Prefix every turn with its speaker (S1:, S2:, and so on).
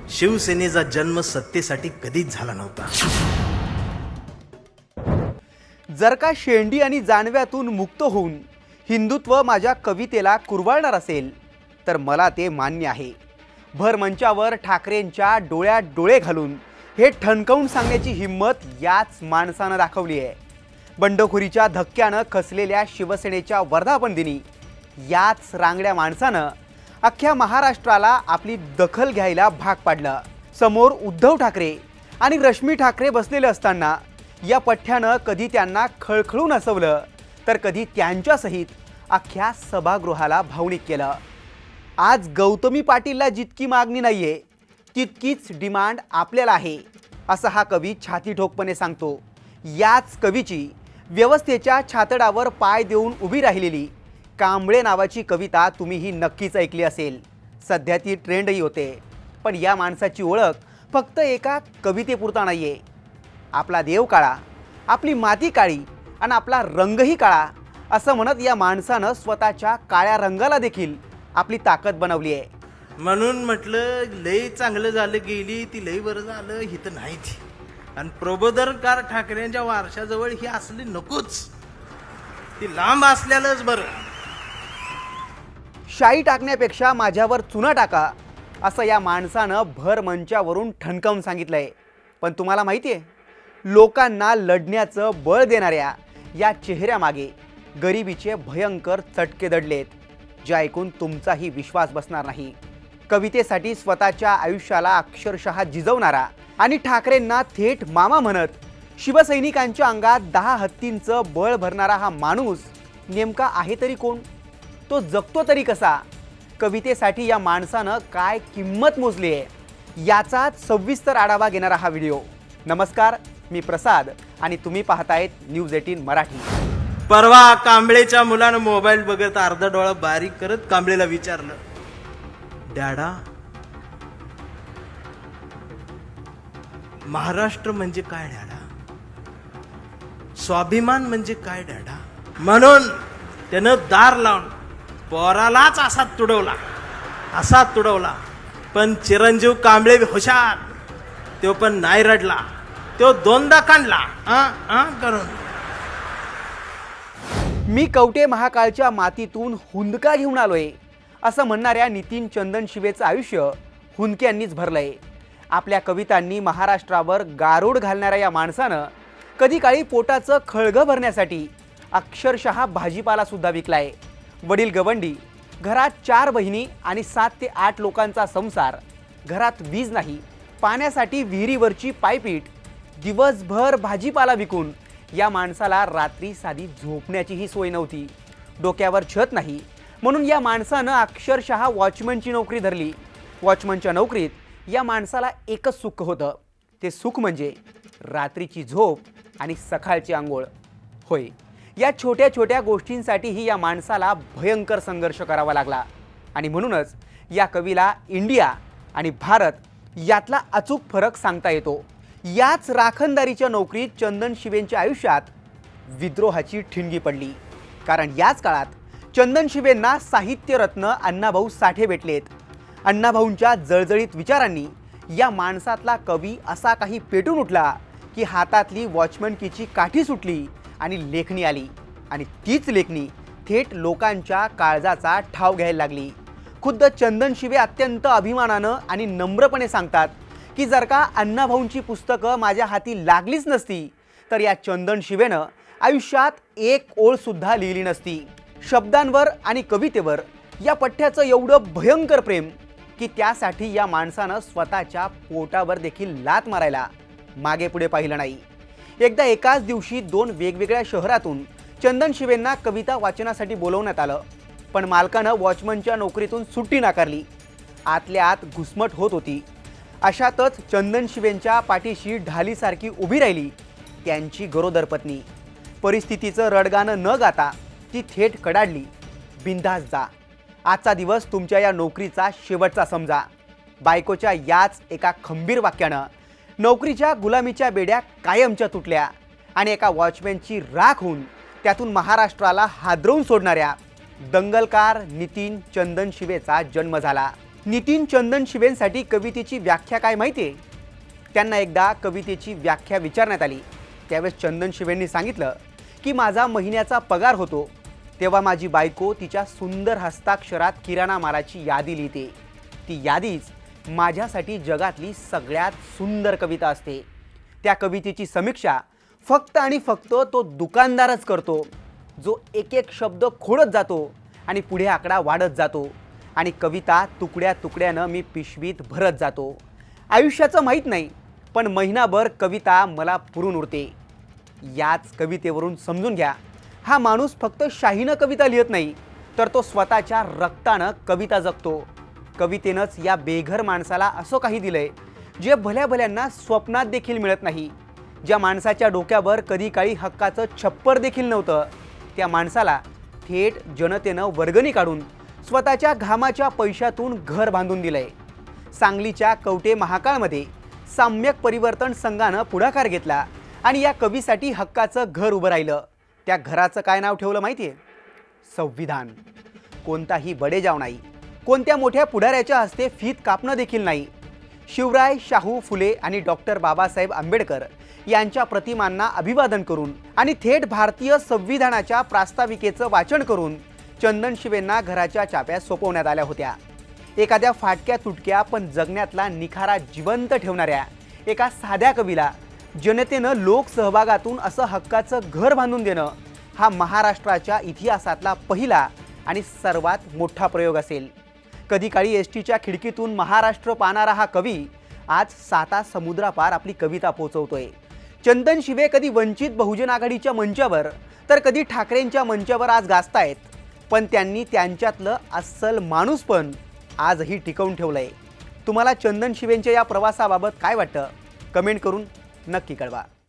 S1: शिवसेनेचा जन्म सत्तेसाठी कधीच झाला नव्हता.
S2: जर का शेंडी आणि जानव्यातून मुक्त होऊन हिंदुत्व माझ्या कवितेला कुरवाळणार असेल तर मला ते मान्य आहे. भर मंचावर ठाकरेंच्या डोळ्यात डोळे घालून हे ठणकावून सांगण्याची हिंमत याच माणसानं दाखवली आहे. बंडखोरीच्या धक्क्यानं खचलेल्या शिवसेनेच्या वर्धापन दिनी याच रांगड्या माणसानं अख्ख्या महाराष्ट्राला आपली दखल घ्यायला भाग पाडलं. समोर उद्धव ठाकरे आणि रश्मी ठाकरे बसलेले असताना या पठ्ठ्यानं कधी त्यांना खळखळून हसवलं तर कधी त्यांच्यासहित अख्ख्या सभागृहाला भावनिक केलं. आज गौतमी पाटीलला जितकी मागणी नाहीये तितकीच डिमांड आपल्याला आहे असं हा कवी छाती ठोकपणे सांगतो. याच कवीची व्यवस्थेच्या छातडावर पाय देऊन उभी राहिलेली कांबळे नावाची कविता तुम्हीही नक्कीच ऐकली असेल. सध्या ती ट्रेंडही होते. पण या माणसाची ओळख फक्त एका कवितेपुरता नाहीये. आपला देव काळा, आपली माती काळी आणि आपला रंगही काळा असं म्हणत या माणसानं स्वतःच्या काळ्या रंगाला देखील आपली ताकद बनवली आहे.
S1: म्हणून म्हटलं लय चांगलं झालं, गेली ती लय बरं झालं, ही तर नाही ती. आणि प्रबोधनकार ठाकरेंच्या वारशाजवळ ही असली नकोच, ती लांब असल्यालाच बरं.
S2: शाई टाकण्यापेक्षा माझ्यावर चुना टाका असं या माणसानं भर मंचावरून ठणकावून सांगितलंय. पण तुम्हाला माहिती आहे, लोकांना लढण्याचं बळ देणाऱ्या या चेहऱ्यामागे गरिबीचे भयंकर चटके दडलेत, जे ऐकून तुमचाही विश्वास बसणार नाही. कवितेसाठी स्वतःच्या आयुष्याला अक्षरशः झिजवणारा आणि ठाकरेंना थेट मामा म्हणत शिवसैनिकांच्या अंगात 10 हत्तींचं बळ भरणारा हा माणूस नेमका आहे तरी कोण? तो जगतो तरी कसा? कवितेसाठी या माणसानं काय किंमत मोजली आहे याचाच सविस्तर आढावा घेणारा हा व्हिडिओ. नमस्कार, मी प्रसाद आणि तुम्ही पाहतायत न्यूज 18 मराठी.
S1: परवा कांबळेच्या मुलानं मोबाईल बघत अर्धा डोळा बारीक करत कांबळेला विचारलं, डॅडा, महाराष्ट्र म्हणजे काय डॅडा? स्वाभिमान म्हणजे काय डॅडा? म्हणून त्यानं दार लावून पोरालाच असा तुडवला. पण चिरंजीव कांबळे हुशार, तो पण नाही रडला, तो दोनदा काढला करून.
S2: मी कवटे महाकाळच्या मातीतून हुंदका घेऊन आलोय असं म्हणणाऱ्या नितीन चंदनशिवेचं आयुष्य हुंदक्यांनीच भरलंय. आपल्या कवितांनी महाराष्ट्रावर गारूड घालणाऱ्या या माणसानं कधी काळी पोटाचं खळगं भरण्यासाठी अक्षरशः भाजीपाला सुद्धा विकलाय. वडील गवंडी, घरात 4 बहिणी आणि 7 ते 8 लोकांचा संसार, घरात वीज नाही, पाण्यासाठी विहिरीवरची पायपीट, दिवसभर भाजीपाला विकून या माणसाला रात्री साधी झोपण्याचीही सोय नव्हती. डोक्यावर छत नाही म्हणून या माणसानं अक्षरशः वॉचमनची नोकरी धरली. वॉचमनच्या नोकरीत या माणसाला एकच सुख होतं, ते सुख म्हणजे रात्रीची झोप आणि सकाळची आंघोळ. होय, या छोट्या छोट्या गोष्टींसाठीही या माणसाला भयंकर संघर्ष करावा लागला. आणि म्हणूनच या कवीला इंडिया आणि भारत यातला अचूक फरक सांगता येतो. याच राखणदारीच्या नोकरीत चंदनशिवेंच्या आयुष्यात विद्रोहाची ठिणगी पडली. कारण याच काळात चंदनशिवेंना साहित्यरत्न अण्णाभाऊ साठे भेटलेत. अण्णाभाऊंच्या जळजळीत विचारांनी या माणसातला कवी असा काही पेटून उठला की हातातली वॉचमनकीची काठी सुटली आणि लेखणी आली. आणि तीच लेखणी थेट लोकांच्या काळजाचा ठाव घ्यायला लागली. खुद्द चंदनशिवे अत्यंत अभिमानानं आणि नम्रपणे सांगतात की जर का अण्णाभाऊंची पुस्तकं माझ्या हाती लागलीच नसती तर या चंदनशिवेनं आयुष्यात एक ओळ सुद्धा लिहिली नसती. शब्दांवर आणि कवितेवर या पठ्ठ्याचं एवढं भयंकर प्रेम की त्यासाठी या माणसानं स्वतःच्या पोटावर देखील लात मारायला मागे पुढे पाहिलं नाही. एकदा एकाच दिवशी 2 वेगवेगळ्या शहरातून चंदनशिवेंना कविता वाचनासाठी बोलवण्यात आलं. पण मालकानं वॉचमनच्या नोकरीतून सुट्टी नाकारली. आतल्या आत घुसमट होत होती. अशातच चंदनशिवेंच्या पाठीशी ढालीसारखी उभी राहिली त्यांची गरोदर पत्नी. परिस्थितीचं रडगाणं न गाता ती थेट कडाडली, बिंदास जा, आजचा दिवस तुमच्या या नोकरीचा शेवटचा समजा. बायकोच्या याच एका खंबीर वाक्यानं नोकरीच्या गुलामीच्या बेड्या कायमच्या तुटल्या आणि एका वॉचमॅनची राख होऊन त्यातून महाराष्ट्राला हादरवून सोडणाऱ्या दंगलकार नितीन चंदनशिवेचा जन्म झाला. नितीन चंदन शिवेंसाठी कवितेची व्याख्या काय माहिती आहे? त्यांना एकदा कवितेची व्याख्या विचारण्यात आली. त्यावेळेस चंदन शिवेंनी सांगितलं की माझा महिन्याचा पगार होतो तेव्हा माझी बायको तिच्या सुंदर हस्ताक्षरात किराणा मालाची यादी लिहिते. ती यादीच माझ्यासाठी जगातली सगळ्यात सुंदर कविता असते. त्या कवितेची समीक्षा फक्त आणि फक्त तो दुकानदारच करतो, जो एक एक शब्द खोडत जातो आणि पुढे आकडा वाढत जातो आणि कविता तुकड्या तुकड्यानं मी पिशवीत भरत जातो. आयुष्याचं माहीत नाही, पण महिनाभर कविता मला पुरून उरते. याच कवितेवरून समजून घ्या, हा माणूस फक्त शाहीनं कविता लिहित नाही, तर तो स्वतःच्या रक्तानं कविता जगतो. कवितेनंच या बेघर माणसाला असं काही दिलंय जे भल्या भल्यांना स्वप्नात देखील मिळत नाही. ज्या माणसाच्या डोक्यावर कधी काळी हक्काचं छप्पर देखील नव्हतं, त्या माणसाला थेट जनतेनं वर्गणी काढून स्वतःच्या घामाच्या पैशातून घर बांधून दिलंय. सांगलीच्या कवटे महाकाळमध्ये सम्यक परिवर्तन संघानं पुढाकार घेतला आणि या कवीसाठी हक्काचं घर उभं राहिलं. त्या घराचं काय नाव ठेवलं माहिती आहे? संविधान. कोणताही बडेजाव नाही, कोणत्या मोठ्या पुढाऱ्याच्या हस्ते फीत कापणं देखील नाही. शिवराय, शाहू फुले आणि डॉक्टर बाबासाहेब आंबेडकर यांच्या प्रतिमांना अभिवादन करून आणि थेट भारतीय संविधानाच्या प्रास्ताविकेचं वाचन करून चंदन शिवेंना घराच्या चाव्या सोपवण्यात आल्या होत्या. एखाद्या फाटक्या तुटक्या पण जगण्यातला निखारा जिवंत ठेवणाऱ्या एका साध्या कवीला जनतेनं लोकसहभागातून असं हक्काचं घर बांधून देणं हा महाराष्ट्राच्या इतिहासातला पहिला आणि सर्वात मोठा प्रयोग असेल. कधी काळी एसटीच्या खिडकीतून महाराष्ट्र पाहणारा हा कवी आज 7 समुद्रापार आपली कविता पोहोचवतोय. चंदन शिवे कधी वंचित बहुजन आघाडीच्या मंचावर तर कधी ठाकरेंच्या मंचावर आज गाजतायत, पण त्यांनी त्यांच्यातलं अस्सल माणूसपण आजही टिकवून ठेवलंय. तुम्हाला चंदन शिवेंच्या या प्रवासाबाबत काय वाटतं? कमेंट करून नक्की कळवा.